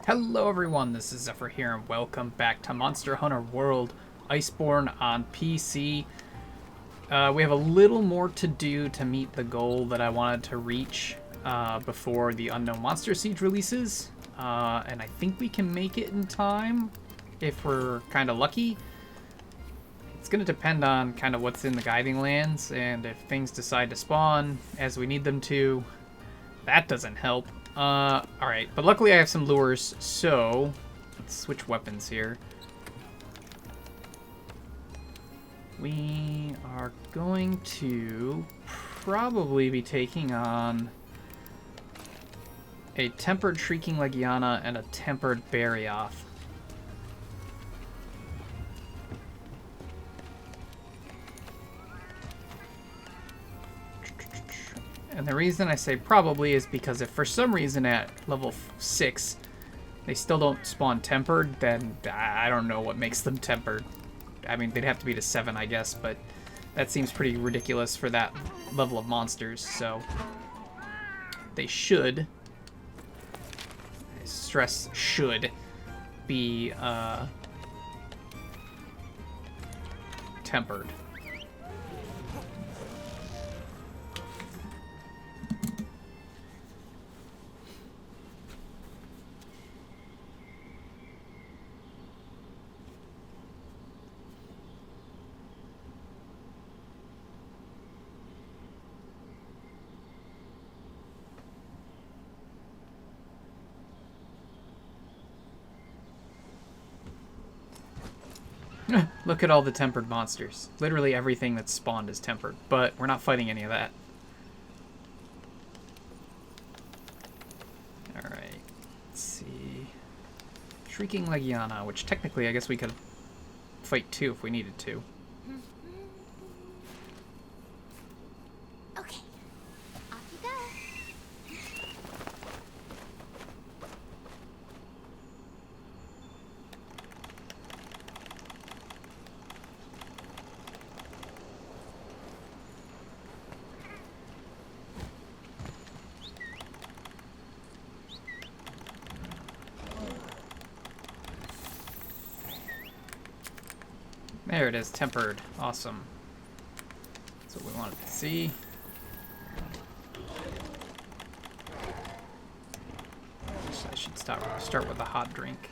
Hello everyone, this is Xephyr here and welcome back to Monster Hunter World Iceborne on PC. We have a little more to do to meet the goal that I wanted to reach before the Unknown Monster Siege releases. And I think we can make it in time if we're kind of lucky. It's going to depend on kind of what's in the guiding lands, and if things decide to spawn as we need them to, that doesn't help. Alright, but luckily I have some lures, so let's switch weapons here. We are going to probably be taking on a tempered Shrieking Legiana and a tempered Barioth. And the reason I say probably is because if for some reason at level 6 they still don't spawn tempered, then I don't know what makes them tempered. I mean, they'd have to be to 7, I guess, but that seems pretty ridiculous for that level of monsters, so they should, I stress should, be tempered. Look at all the tempered monsters. Literally everything that's spawned is tempered, but we're not fighting any of that. Alright, let's see. Shrieking Legiana, which technically I guess we could fight 2 if we needed to. Okay, off you go. There it is, tempered. Awesome. That's what we wanted to see. I should start with a hot drink.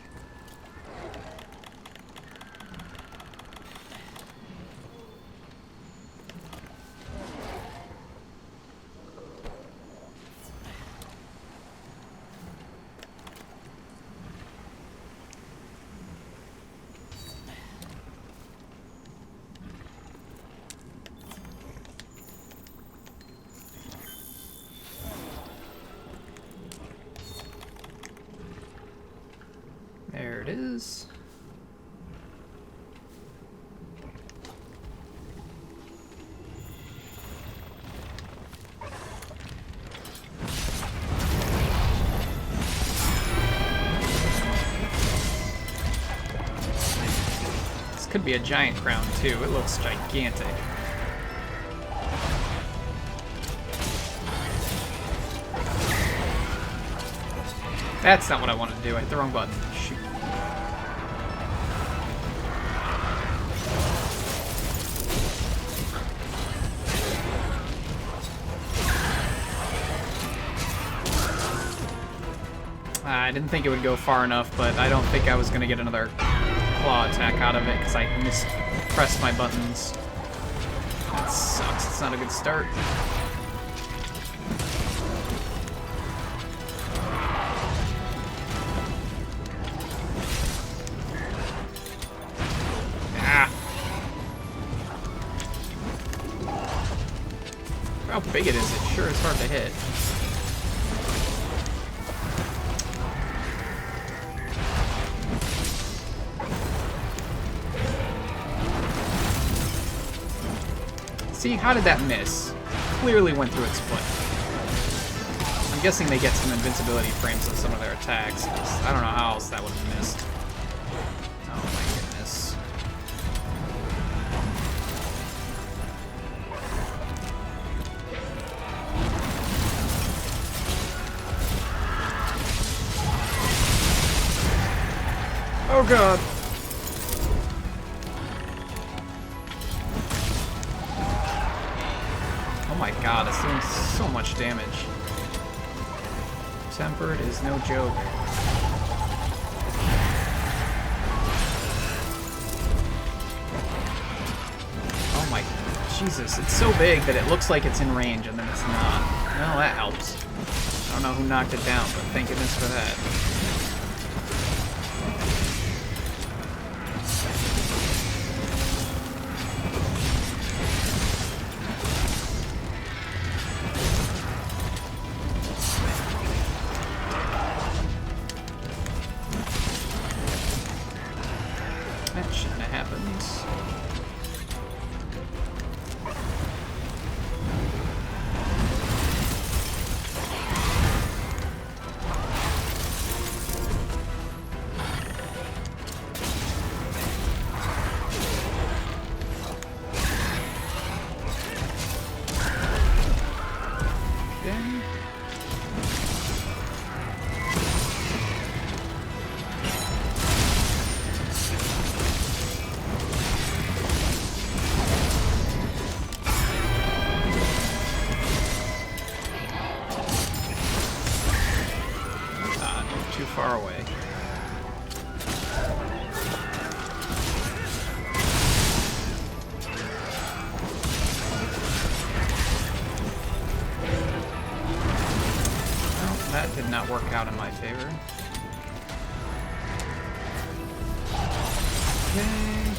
There it is. This could be a giant crown too. It looks gigantic. That's not what I wanted to do. I hit the wrong button. Shoot. I didn't think it would go far enough, but I don't think I was going to get another claw attack out of it because I mispressed my buttons. That sucks. It's not a good start. How big it is, it sure is hard to hit. See, how did that miss? Clearly went through its foot. I'm guessing they get some invincibility frames on some of their attacks. I don't know how else that would have missed. Oh my goodness. Oh god. Oh my god, it's doing so much damage. Tempered is no joke. Oh my Jesus, it's so big that it looks like it's in range and then it's not. Well, that helps. I don't know who knocked it down, but thank goodness for that. That shouldn't have happened. Far away. Well, that did not work out in my favor. Okay.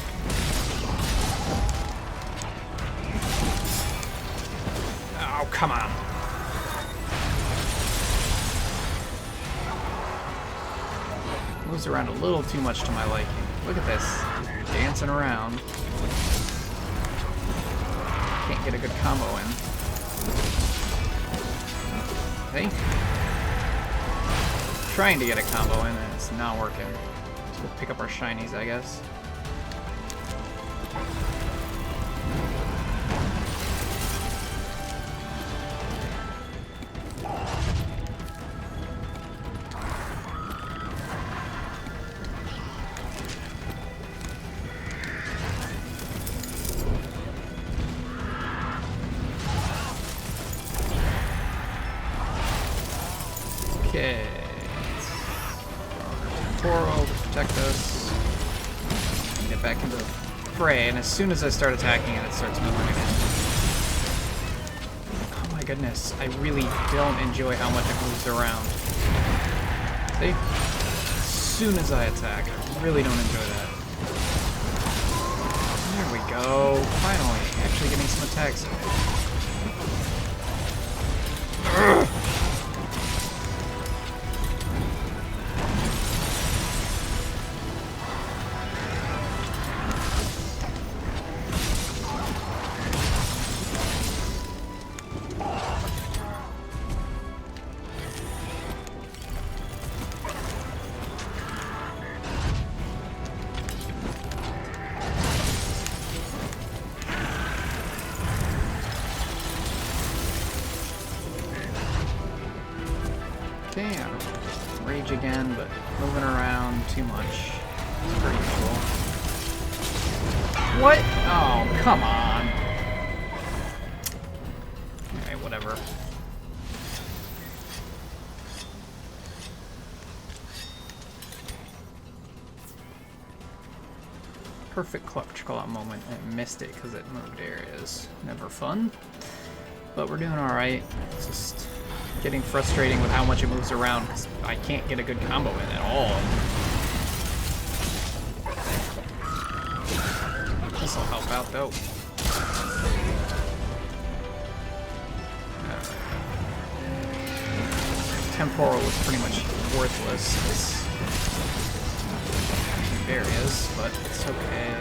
Oh, come on. Moves around a little too much to my liking. Look at this. Just dancing around. Can't get a good combo in. See? Trying to get a combo in and it's not working. Let's go pick up our shinies, I guess. Okay. Temporal to protect us. Get back into the fray, and as soon as I start attacking it, it starts moving again. Oh my goodness, I really don't enjoy how much it moves around. See? As soon as I attack, I really don't enjoy that. There we go. Finally, actually getting some attacks. Ugh. Damn. Rage again, but moving around too much. Per usual. What? Oh, come on. Okay, whatever. Perfect clutch call out moment. I missed it because it moved areas. Never fun. But we're doing alright. It's just getting frustrating with how much it moves around because I can't get a good combo in at all. This will help out though. Temporal is pretty much worthless in areas, but it's okay.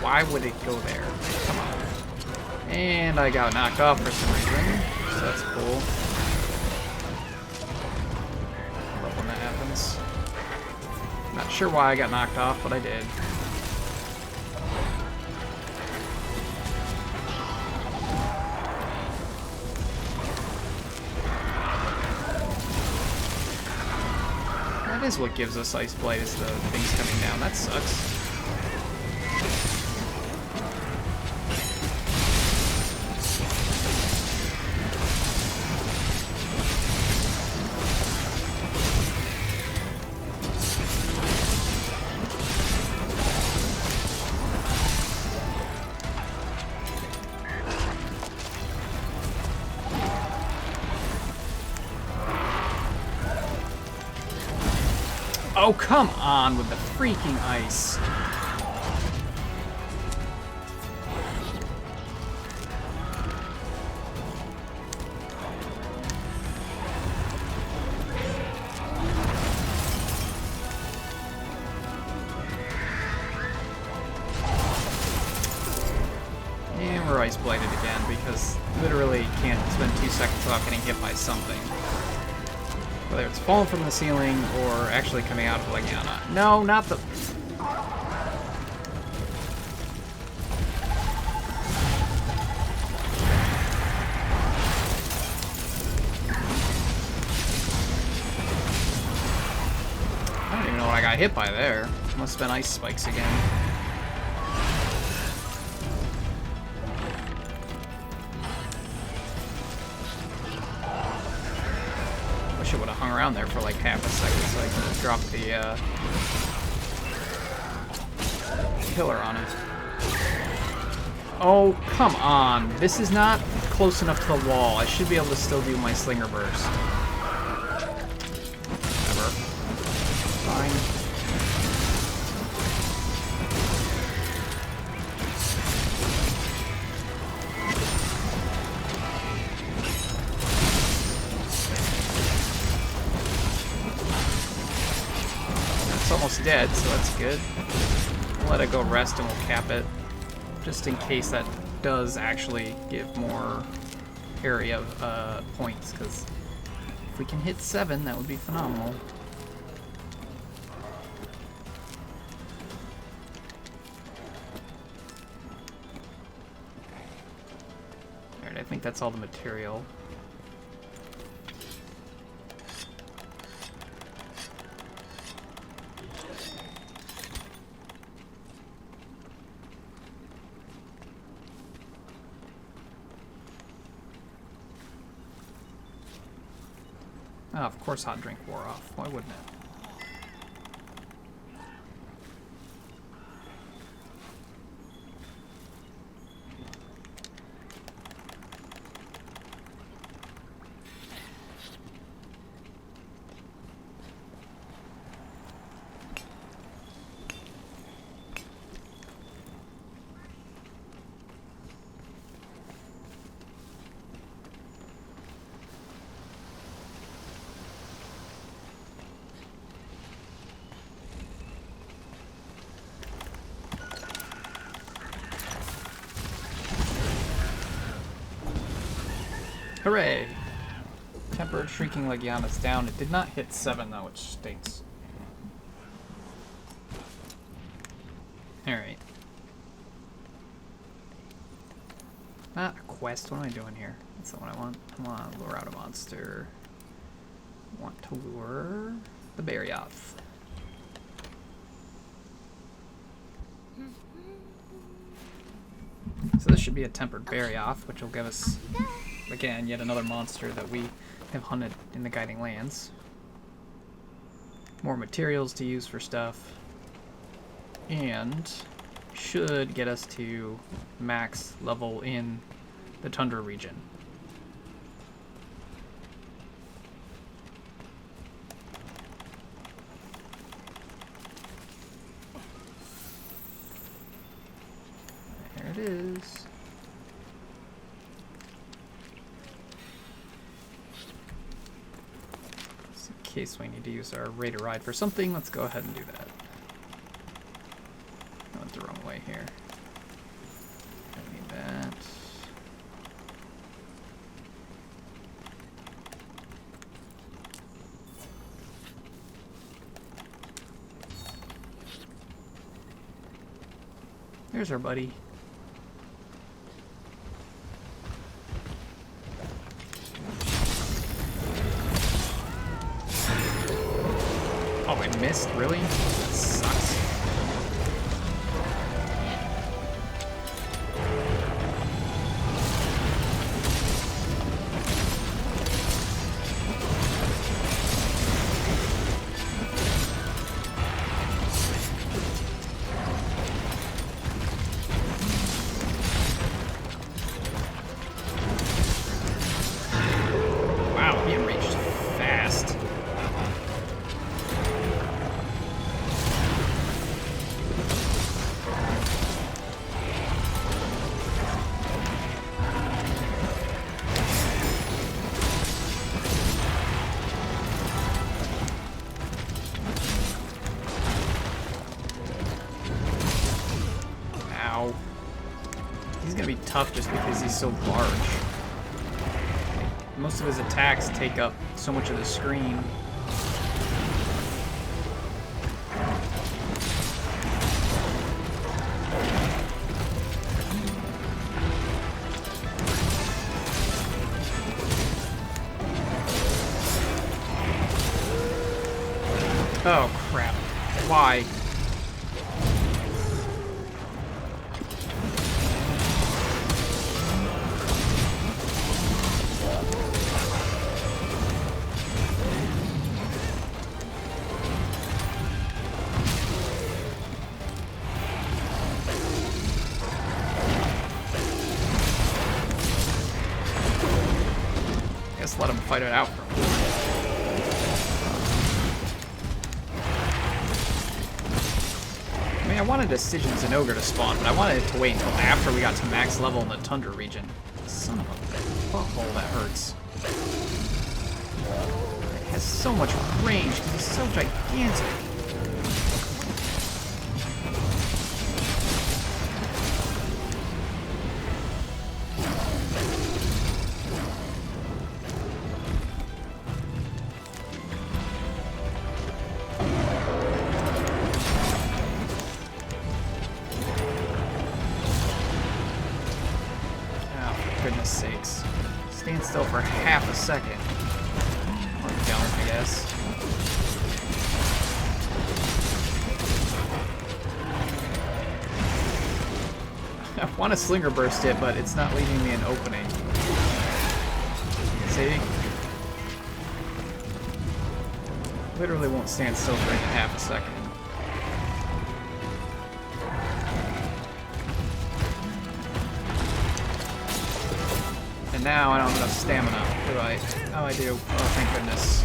Why would it go there? Come on. And I got knocked off for some reason, so that's cool. I love when that happens. Not sure why I got knocked off, but I did. That is what gives us Ice Blight, is the things coming down. That sucks. Oh, come on with the freaking ice. And we're ice blighted again because literally can't spend 2 seconds without getting hit by something. Whether it's falling from the ceiling or actually coming out of Legiana. No, not the... I don't even know what I got hit by there. Must have been ice spikes again. Wish it would have hung around there for like half a second so I could have dropped the killer on it. Oh, come on. This is not close enough to the wall. I should be able to still do my Slinger Burst. Whatever. Fine. Almost dead, so that's good. We'll let it go rest and we'll cap it, just in case that does actually give more area points, because if we can hit 7, that would be phenomenal. Alright, I think that's all the material. Oh, of course hot drink wore off. Why wouldn't it? Hooray! Tempered Shrieking Legiana's down. It did not hit 7 though, which stinks. Alright. Not a quest. What am I doing here? That's not what I want. I want to lure out a monster. I want to lure the Barioth. So this should be a tempered Barioth, which will give us, again, yet another monster that we have hunted in the Guiding Lands. More materials to use for stuff. And should get us to max level in the Tundra region. There it is. Just in case we need to use our Raider Ride for something, let's go ahead and do that. I went the wrong way here. I need that. There's our buddy. Oh missed, really? That sucks. Wow, being reached fast. Ow. He's gonna be tough just because he's so large. Most of his attacks take up so much of the screen. Oh crap. Why? Guess let him fight it out for me. I mean, I wanted a Stygian Zinogre to spawn, but I wanted it to wait until after we got to max level in the Tundra region. Son of a butthole, that hurts. It has so much range because he's so gigantic. Goodness sakes. Stand still for half a second. Or don't, I guess. I want to slinger burst it, but it's not leaving me an opening. See? Literally won't stand still for even half a second. And now I don't have enough stamina, do I? Oh, I do. Oh, thank goodness.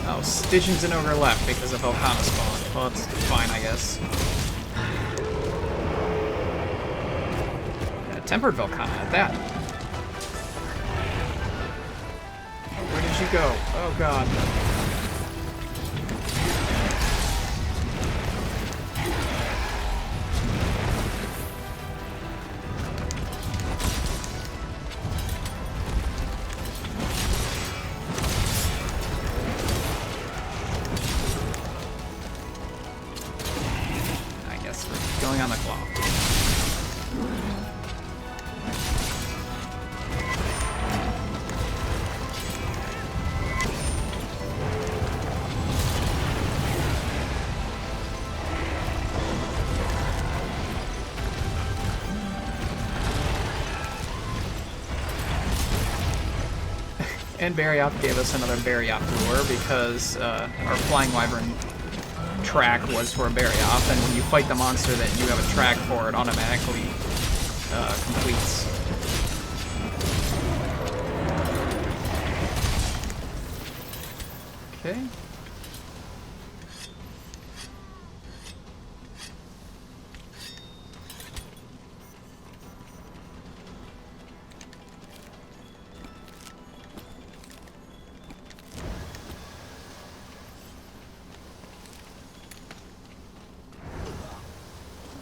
Oh, Stygian Zinogre left because of Volcana spawn. Well, it's fine, I guess. Yeah, tempered Volcana at that. Where did you go? Oh, God. Going on the claw. And Barioth gave us another Barioth lure because our Flying Wyvern track was for a Barioth, and when you fight the monster that you have a track for, it automatically completes. Okay.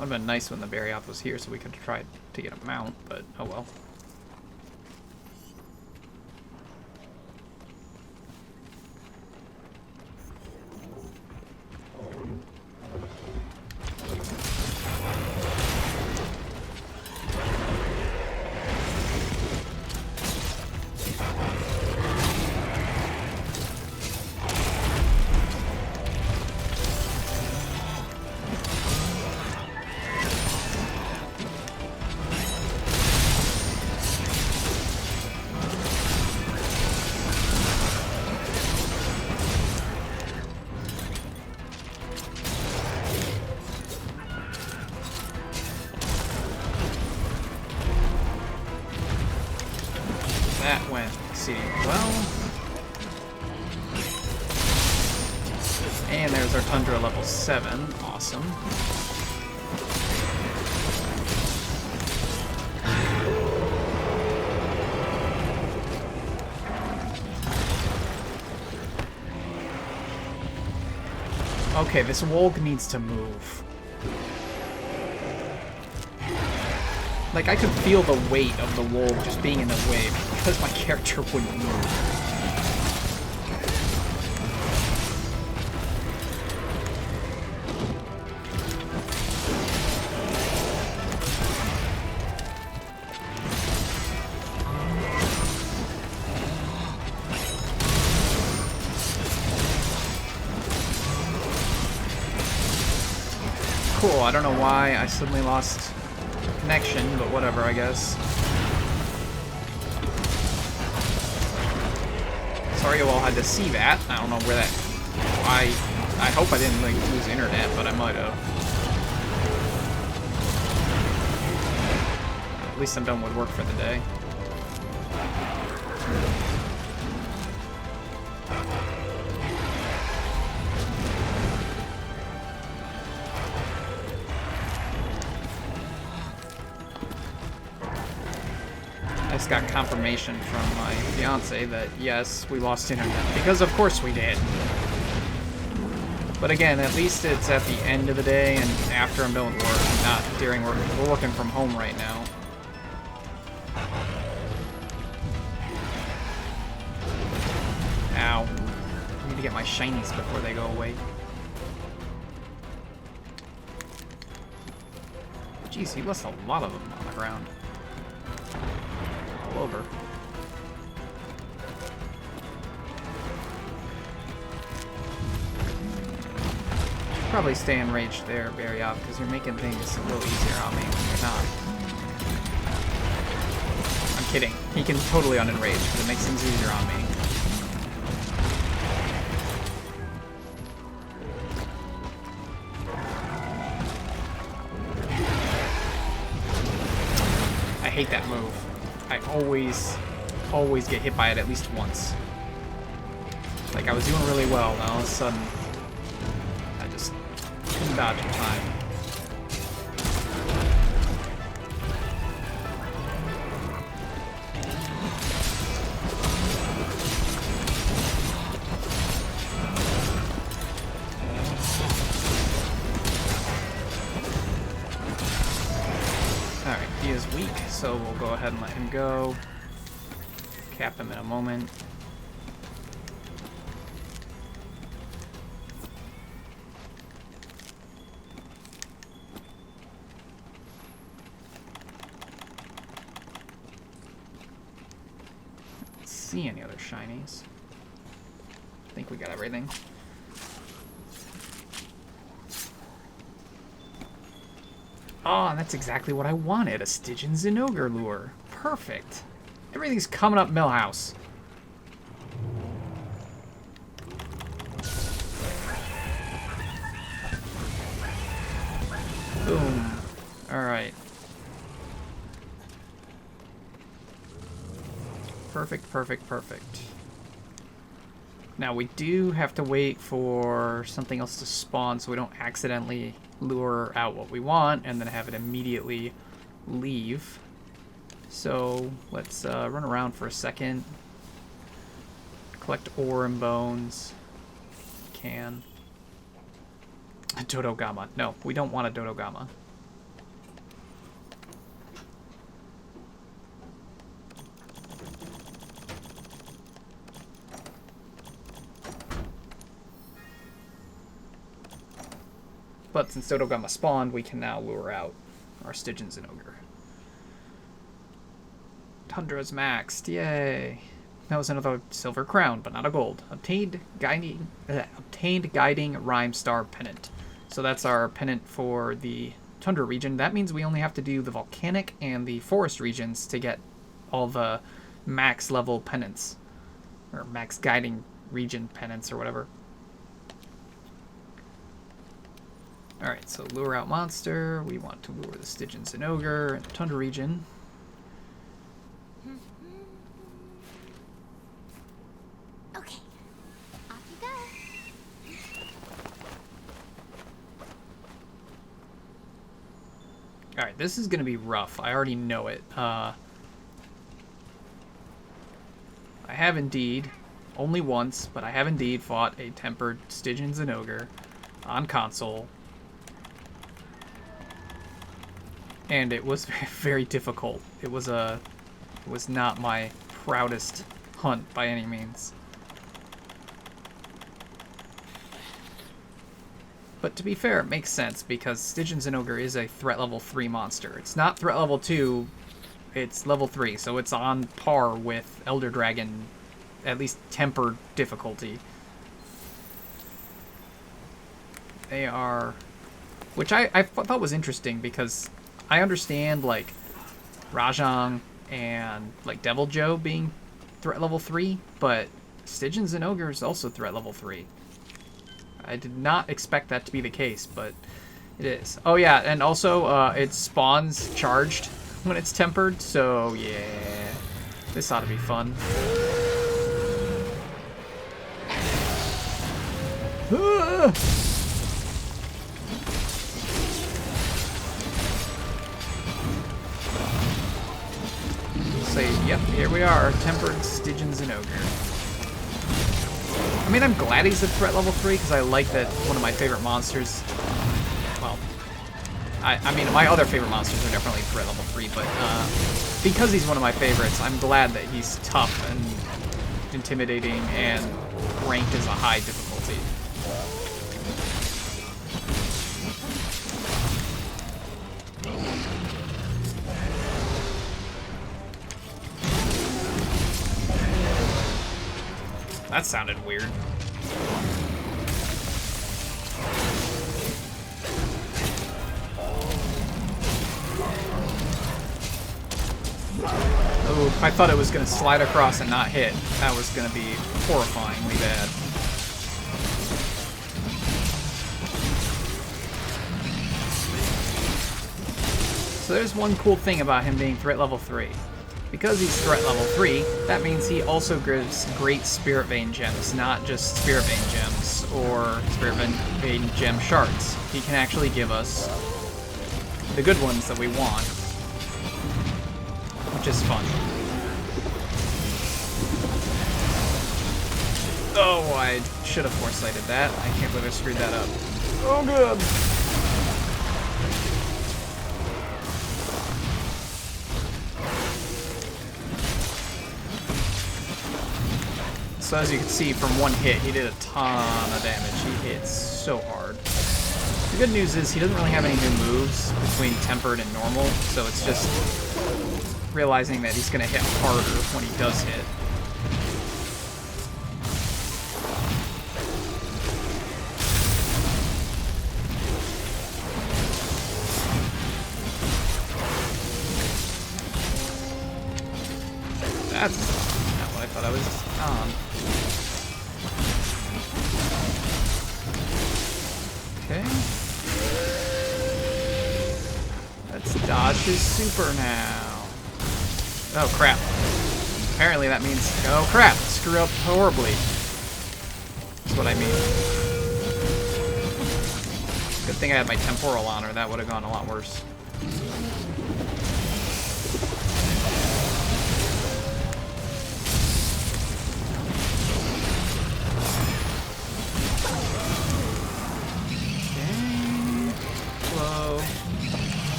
Would have been nice when the Barioth was here so we could have tried to get a mount, but oh well. And there's our Tundra level 7. Awesome. Okay, this Wolg needs to move. Like, I could feel the weight of the Wolg just being in the way because my character wouldn't move. Cool, I don't know why I suddenly lost connection, but whatever, I guess. Sorry you all had to see that. I don't know where that... I hope I didn't, like, lose internet, but I might have. At least I'm done with work for the day. I just got confirmation from my fiance that yes, we lost internet, because of course we did. But again, at least it's at the end of the day and after I'm done with work, not during work. We're working from home right now. Ow. I need to get my shinies before they go away. Jeez, he left a lot of them on the ground. All over. Probably stay enraged there, Barioth, because you're making things a little easier on me when you're not. I'm kidding. He can totally unenrage, because it makes things easier on me. I hate that move. I always get hit by it at least once. Like, I was doing really well, and all of a sudden, I just couldn't dodge in time. Alright, he is weak, so we'll go ahead and let him go. Cap him in a moment. Let's see any other shinies. I think we got everything. Oh, that's exactly what I wanted, a Stygian Zinogre lure. Perfect. Everything's coming up Millhouse. Boom. Alright. Perfect, perfect, perfect. Now we do have to wait for something else to spawn so we don't accidentally lure out what we want and then have it immediately leave. So let's run around for a second. Collect ore and bones. Can. A Dodogama. No, we don't want a Dodogama. But since Dodogama spawned, we can now lure out our Stygian Zinogre. Tundra's maxed. Yay. That was another silver crown, but not a gold. Obtained guiding rhyme star pennant. So that's our pennant for the Tundra region. That means we only have to do the volcanic and the forest regions to get all the max level pennants. Or max guiding region pennants or whatever. Alright, so lure out monster. We want to lure the Stygian Zinogre in the Tundra region. Okay, off you go. Alright, this is going to be rough. I already know it. I have indeed, only once, but I have indeed fought a tempered Stygian Zinogre on console. And it was very difficult. It was not my proudest hunt by any means. But to be fair, it makes sense because Stygian Zinogre is a threat level 3 monster. It's not threat level 2, it's level 3, so it's on par with Elder Dragon, at least tempered difficulty. They are... Which I thought was interesting because I understand, like, Rajang and, like, Devil Joe being threat level 3, but Stygian Zinogre is also threat level 3. I did not expect that to be the case, but it is. Oh yeah, and also it spawns charged when it's tempered, so yeah, this ought to be fun. So yep, here we are, tempered Stygian Zinogre. I mean, I'm glad he's at threat level 3 because I like that one of my favorite monsters. Well, I mean, my other favorite monsters are definitely threat level 3, but because he's one of my favorites, I'm glad that he's tough and intimidating and ranked as a high difficulty. That sounded weird. Oh, I thought it was going to slide across and not hit. That was going to be horrifyingly bad. So there's one cool thing about him being threat level 3. Because he's threat level 3, that means he also gives great Spirit Vein gems, not just Spirit Vein gems or Spirit Vein gem shards. He can actually give us the good ones that we want, which is fun. Oh, I should have foresighted that. I can't believe I screwed that up. Oh, good. So as you can see, from one hit, he did a ton of damage. He hits so hard. The good news is he doesn't really have any new moves between tempered and normal, so it's just realizing that he's going to hit harder when he does hit. That's not what I thought I was on. Okay. Let's dodge his super now. Oh crap. Apparently that means, oh crap, screw up horribly. That's what I mean. Good thing I had my temporal on, or that would have gone a lot worse.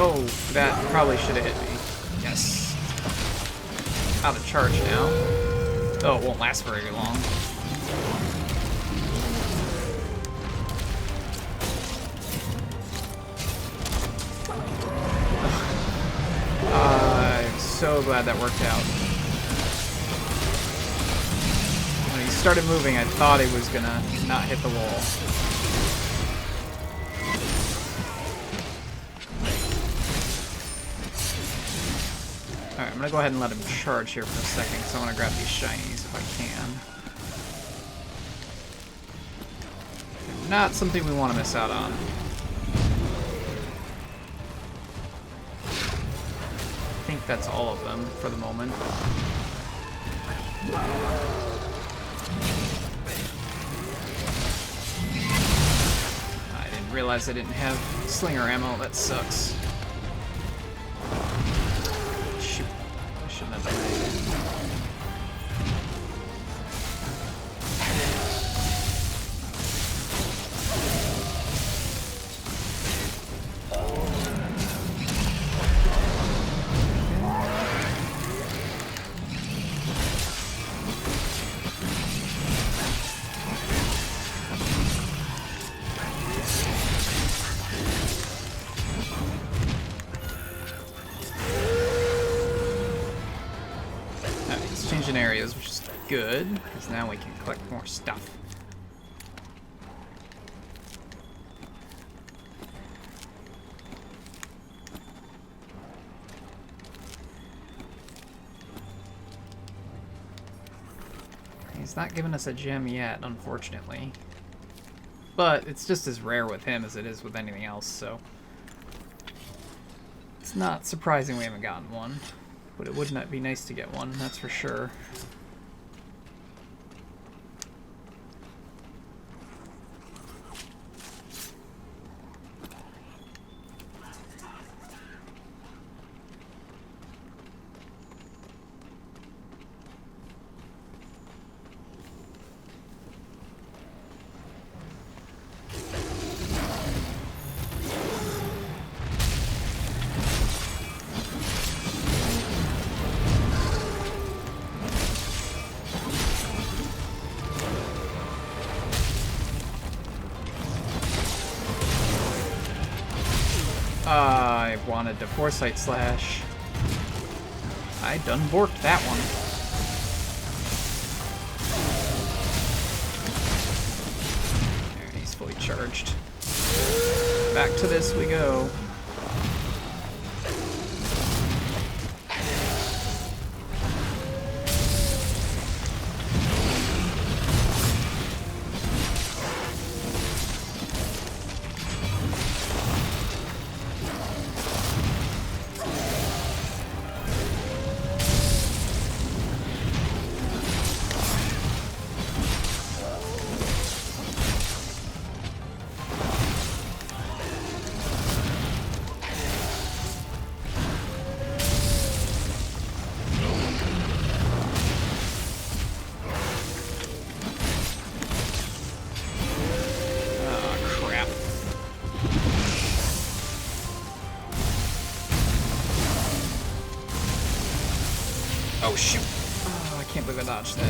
Oh, that probably should have hit me. Yes. Out of charge now. Oh, it won't last very long. I'm so glad that worked out. When he started moving, I thought he was gonna not hit the wall. Alright, I'm gonna go ahead and let him charge here for a second, because I want to grab these shinies if I can. Not something we want to miss out on. I think that's all of them for the moment. didn't realize I didn't have slinger ammo. That sucks. Shoot. I shouldn't have done that. Areas, which is good, because now we can collect more stuff. He's not giving us a gem yet, unfortunately. But it's just as rare with him as it is with anything else, so it's not surprising we haven't gotten one. But it would not be nice to get one, that's for sure. I wanted to Foresight Slash. I done borked that one. There, he's fully charged. Back to this we go. Oh shoot! Oh, I can't believe I dodged that.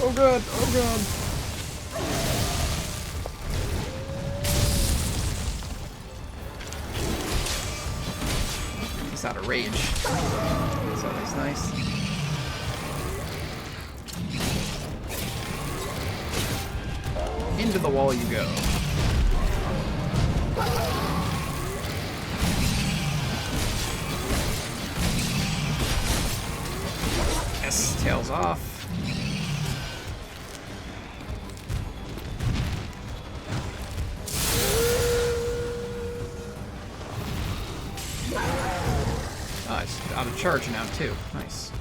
Oh god! Oh god! He's out of rage. That's always nice. Into the wall you go. S tails off. It's out of charge now too. Nice.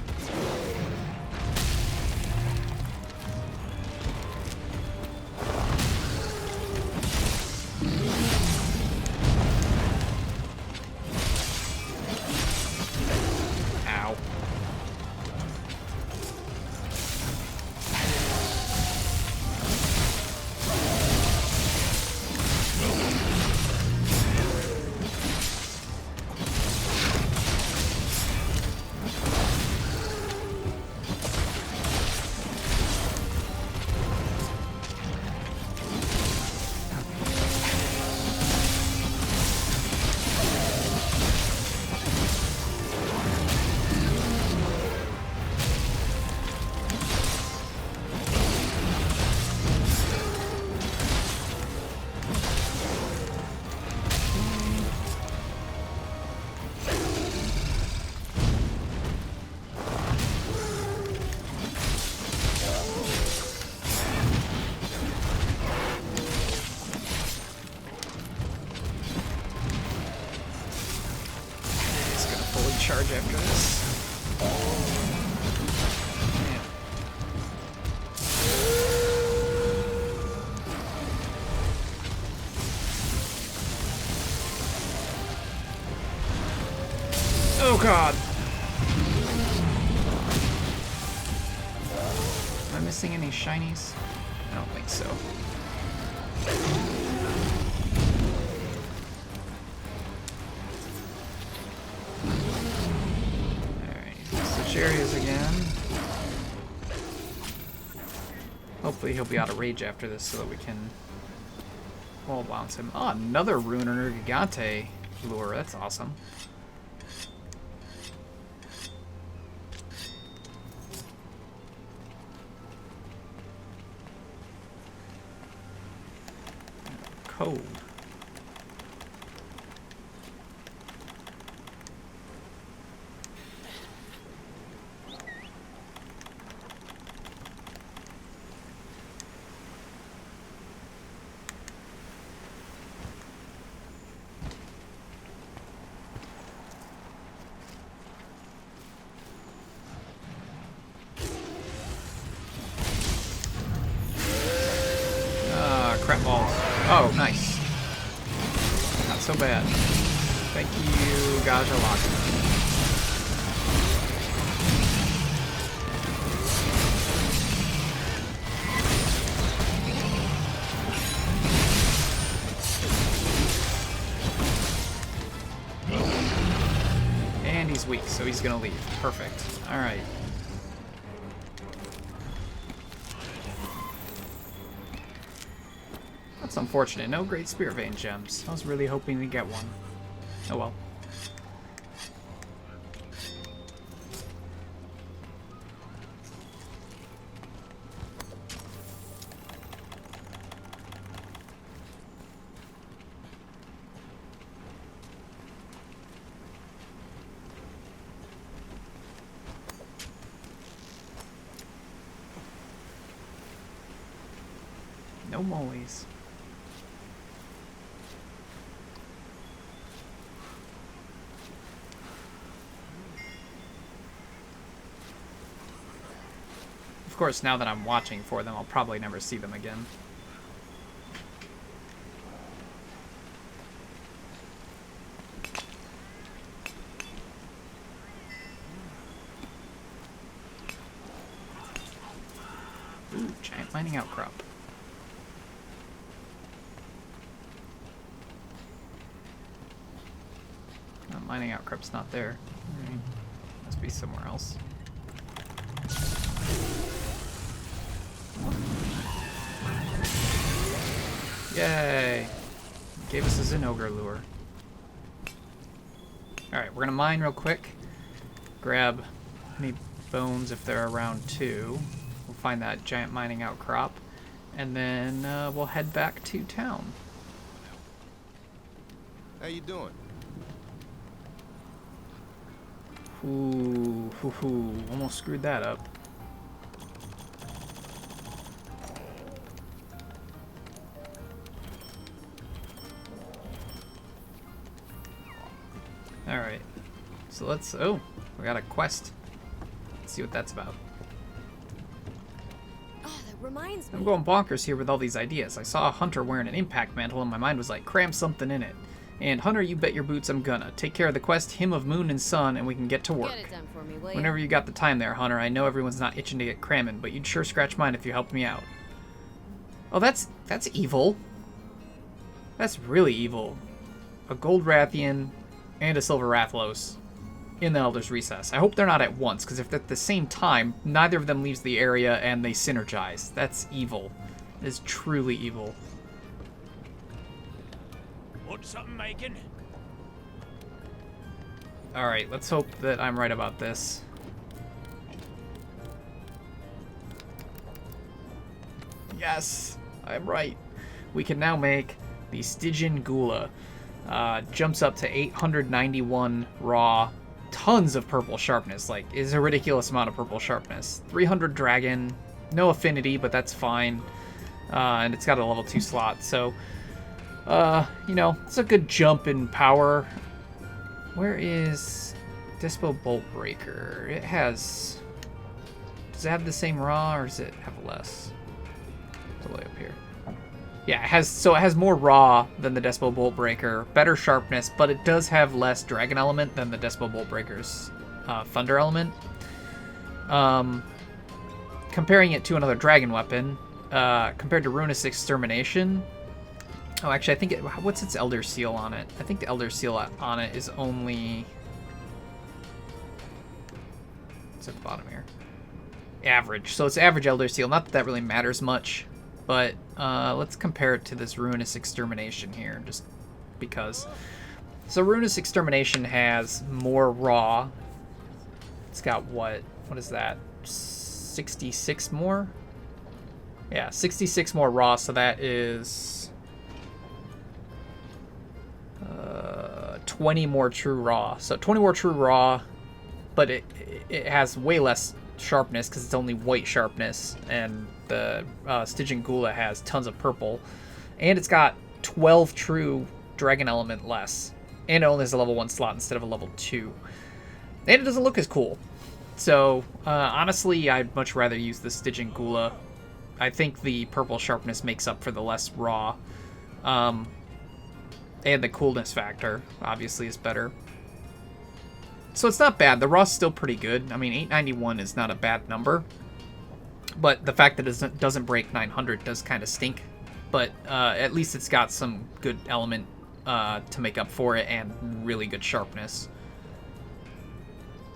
Ow. charge after this. Man. Oh god! Am I missing any shinies? I don't think so. Areas again. Hopefully he'll be out of rage after this so that we can wall bounce him. Oh, another Ruiner Gigante lure. That's awesome. Code. Crap balls. Oh, nice. Not so bad. Thank you, Gajalak. And he's weak, so he's gonna leave. Perfect. Alright. That's unfortunate. No great Spirit Vein gems. I was really hoping to get one. Oh well. No moles. Of course, now that I'm watching for them, I'll probably never see them again. Ooh, giant mining outcrop. Mining outcrop's not there. Right. Must be somewhere else. Yay! Gave us a Zinogre lure. Alright, we're gonna mine real quick. Grab any bones if they're around too. We'll find that giant mining outcrop. And then we'll head back to town. How you doing? Ooh, hoo hoo. Almost screwed that up. Alright. So let's... Oh, we got a quest. Let's see what that's about. Oh, that reminds me. I'm going bonkers here with all these ideas. I saw a hunter wearing an impact mantle and my mind was like, cram something in it. And Hunter, you bet your boots I'm gonna. Take care of the quest, Hymn of Moon and Sun, and we can get to work. Get it done for me, will ya? Whenever you got the time there, Hunter. I know everyone's not itching to get cramming, but you'd sure scratch mine if you helped me out. Oh, that's evil. That's really evil. A Gold Rathian and a Silver Rathlos in the Elder's Recess. I hope they're not at once, because if they're at the same time, neither of them leaves the area and they synergize. That's evil. It is truly evil. Want something making? Alright, let's hope that I'm right about this. Yes, I'm right. We can now make the Stygian Gula. Jumps up to 891 raw. Tons of purple sharpness. Like, is a ridiculous amount of purple sharpness. 300 dragon. No affinity, but that's fine. And it's got a level 2 slot, so... you know, it's a good jump in power. Where is Dispo Bolt Breaker. It has... Does it have the same raw, or does it have less? It's all the way up here. Yeah, it has more raw than the Despo Bolt Breaker, better sharpness, but it does have less dragon element than the Despo Bolt Breaker's thunder element. Comparing it to another dragon weapon, compared to Ruinous Extermination. Oh, actually, I think what's its Elder Seal on it? I think the Elder Seal on it is only... It's at the bottom here. Average. So it's average Elder Seal. Not that that really matters much, but let's compare it to this Ruinous Extermination here, just because. So Ruinous Extermination has more raw. It's got what? What is that? 66 more? Yeah, 66 more raw, so that is 20 more true raw. So 20 more true raw, but it has way less sharpness because it's only white sharpness, and the Stygian Gula has tons of purple, and it's got 12 true dragon element less, and it only has a level 1 slot instead of a level 2, and it doesn't look as cool. So honestly, I'd much rather use the Stygian Gula. I think the purple sharpness makes up for the less raw, and the coolness factor obviously is better. So it's not bad. The raw's still pretty good. I mean, 891 is not a bad number, but the fact that it doesn't break 900 does kind of stink. But at least it's got some good element to make up for it, and really good sharpness.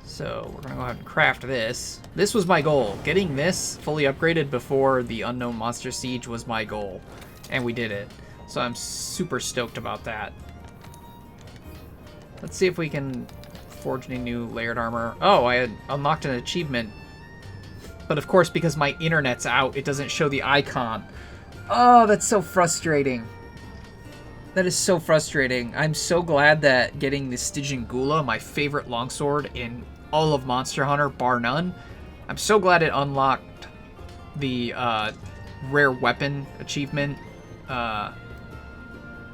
So we're gonna go ahead and craft this. This was my goal. Getting this fully upgraded before the Unknown Monster Siege was my goal, and we did it. So I'm super stoked about that. Let's see if we can forge any new layered armor. Oh, I had unlocked an achievement. But of course, because my internet's out, it doesn't show the icon. Oh, that's so frustrating. That is so frustrating. I'm so glad that getting the Stygian Gula, my favorite longsword in all of Monster Hunter, bar none, I'm so glad it unlocked the rare weapon achievement,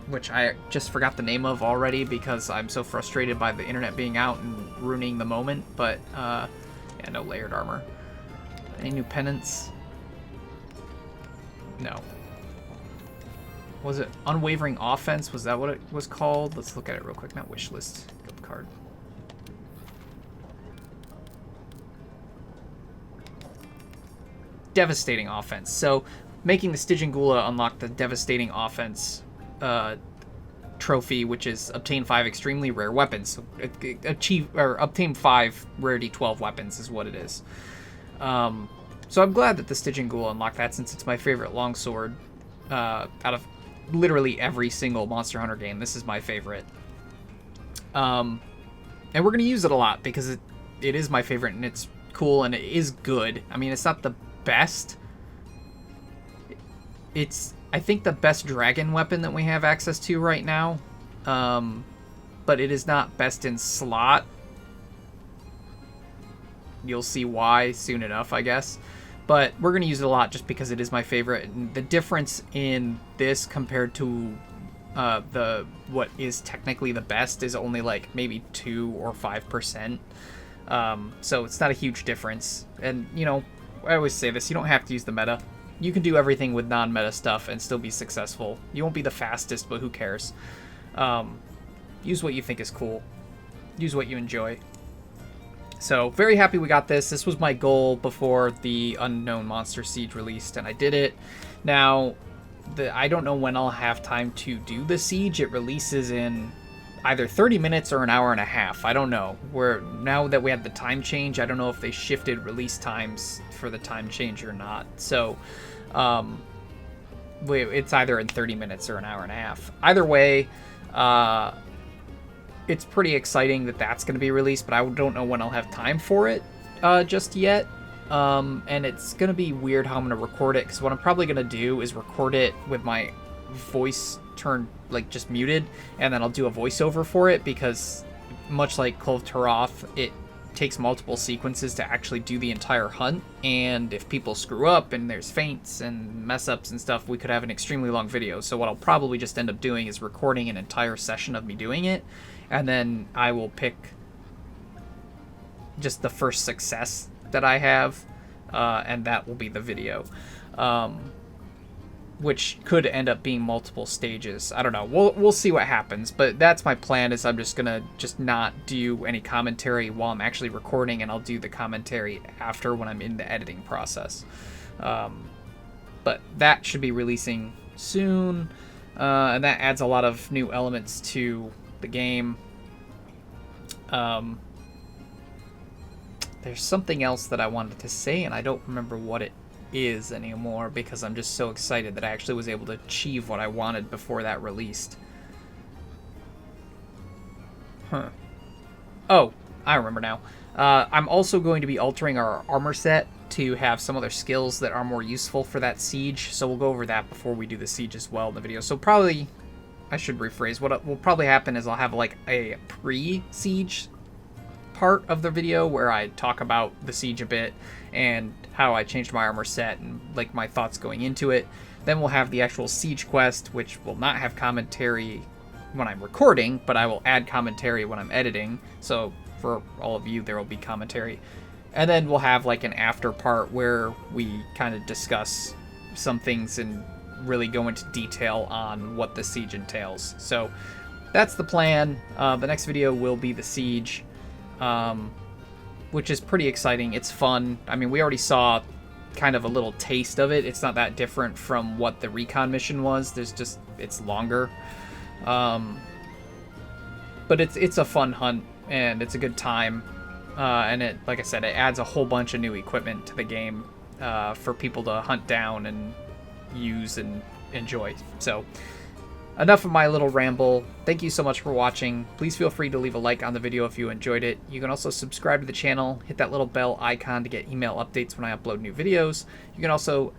which I just forgot the name of already because I'm so frustrated by the internet being out and ruining the moment. But yeah, no layered armor. Any new penance? No. Was it Unwavering Offense? Was that what it was called? Let's look at it real quick. Not wish list. Guild card. Devastating Offense. So making the Stygian Gula unlock the Devastating Offense trophy, which is obtain 5 extremely rare weapons. So obtain 5 rarity 12 weapons is what it is. So I'm glad that the Stygian Gula unlocked that, since it's my favorite longsword out of literally every single Monster Hunter game. This is my favorite. And we're going to use it a lot because it is my favorite, and it's cool, and it is good. I mean, it's not the best. It's, I think, the best dragon weapon that we have access to right now. But it is not best in slot. You'll see why soon enough, I guess. But we're going to use it a lot just because it is my favorite. And the difference in this compared to what is technically the best is only like maybe 2 or 5%. So it's not a huge difference. And, you know, I always say this, you don't have to use the meta. You can do everything with non-meta stuff and still be successful. You won't be the fastest, but who cares? Use what you think is cool. Use what you enjoy. So, very happy we got this. This was my goal before the Unknown Monster Siege released, and I did it. Now, I don't know when I'll have time to do the Siege. It releases in either 30 minutes or an hour and a half. I don't know. Now that we had the time change, I don't know if they shifted release times for the time change or not. So, it's either in 30 minutes or an hour and a half. Either way, it's pretty exciting that that's going to be released, but I don't know when I'll have time for it just yet. And it's going to be weird how I'm going to record it, because what I'm probably going to do is record it with my voice turned, like, just muted, and then I'll do a voiceover for it, because much like Clove Taroth, it takes multiple sequences to actually do the entire hunt, and if people screw up and there's feints and mess-ups and stuff, we could have an extremely long video. So what I'll probably just end up doing is recording an entire session of me doing it, and then I will pick just the first success that I have, and that will be the video. Which could end up being multiple stages. I don't know. We'll see what happens. But that's my plan, is I'm just going to just not do any commentary while I'm actually recording, and I'll do the commentary after when I'm in the editing process. But that should be releasing soon. And that adds a lot of new elements to the game. There's something else that I wanted to say, and I don't remember what it is anymore, because I'm just so excited that I actually was able to achieve what I wanted before that released. Oh, I remember now. I'm also going to be altering our armor set to have some other skills that are more useful for that siege, so we'll go over that before we do the siege as well in the video. So probably, I should rephrase, what will probably happen is I'll have like a pre-siege part of the video where I talk about the siege a bit and how I changed my armor set and like my thoughts going into it. Then we'll have the actual siege quest, which will not have commentary when I'm recording, but I will add commentary when I'm editing. So for all of you, there will be commentary. And then we'll have like an after part where we kind of discuss some things and really go into detail on what the siege entails. So that's the plan. The next video will be the siege. Which is pretty exciting. It's fun. I mean, we already saw kind of a little taste of it. It's not that different from what the recon mission was. It's longer. But it's a fun hunt, and it's a good time. And it, like I said, it adds a whole bunch of new equipment to the game for people to hunt down and use and enjoy. So enough of my little ramble. Thank you so much for watching. Please feel free to leave a like on the video if you enjoyed it. You can also subscribe to the channel, hit that little bell icon to get email updates when I upload new videos. You can also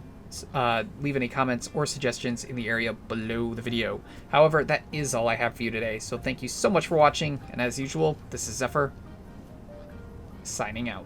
leave any comments or suggestions in the area below the video. However, that is all I have for you today, so thank you so much for watching, and as usual, this is Xephyr, signing out.